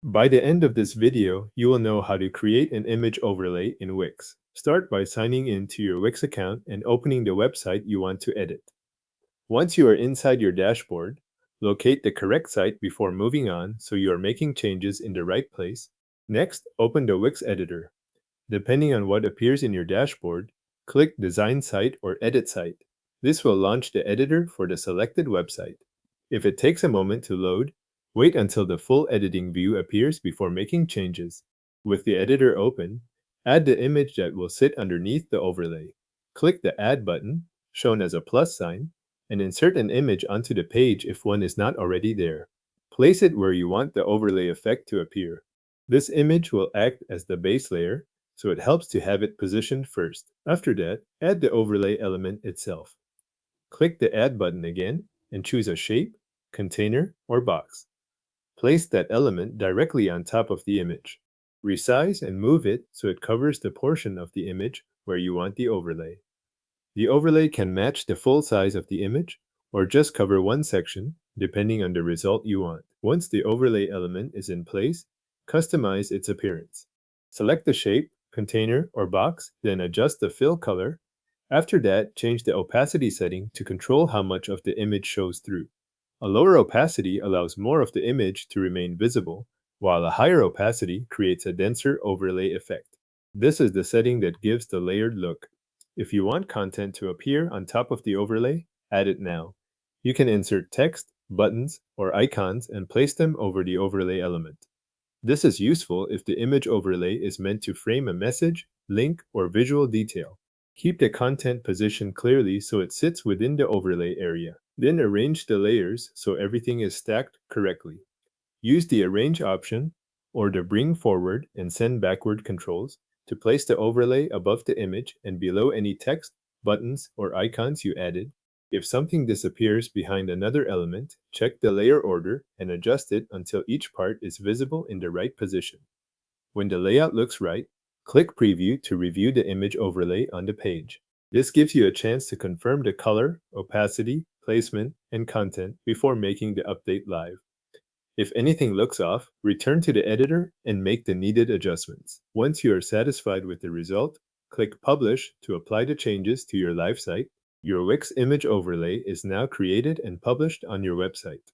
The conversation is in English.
By the end of this video, you will know how to create an image overlay in Wix. Start by signing in to your Wix account and opening the website you want to edit. Once you are inside your dashboard, locate the correct site before moving on so you are making changes in the right place. Next, open the Wix editor. Depending on what appears in your dashboard, click Design Site or Edit Site. This will launch the editor for the selected website. If it takes a moment to load, wait until the full editing view appears before making changes. With the editor open, add the image that will sit underneath the overlay. Click the Add button, shown as a plus sign, and insert an image onto the page if one is not already there. Place it where you want the overlay effect to appear. This image will act as the base layer, so it helps to have it positioned first. After that, add the overlay element itself. Click the Add button again and choose a shape, container, or box. Place that element directly on top of the image. Resize and move it so it covers the portion of the image where you want the overlay. The overlay can match the full size of the image or just cover one section, depending on the result you want. Once the overlay element is in place, customize its appearance. Select the shape, container, or box, then adjust the fill color. After that, change the opacity setting to control how much of the image shows through. A lower opacity allows more of the image to remain visible, while a higher opacity creates a denser overlay effect. This is the setting that gives the layered look. If you want content to appear on top of the overlay, add it now. You can insert text, buttons, or icons and place them over the overlay element. This is useful if the image overlay is meant to frame a message, link, or visual detail. Keep the content positioned clearly so it sits within the overlay area. Then arrange the layers so everything is stacked correctly. Use the Arrange option or the Bring Forward and Send Backward controls to place the overlay above the image and below any text, buttons, or icons you added. If something disappears behind another element, check the layer order and adjust it until each part is visible in the right position. When the layout looks right, click Preview to review the image overlay on the page. This gives you a chance to confirm the color, opacity, placement, and content before making the update live. If anything looks off, return to the editor and make the needed adjustments. Once you are satisfied with the result, click Publish to apply the changes to your live site. Your Wix image overlay is now created and published on your website.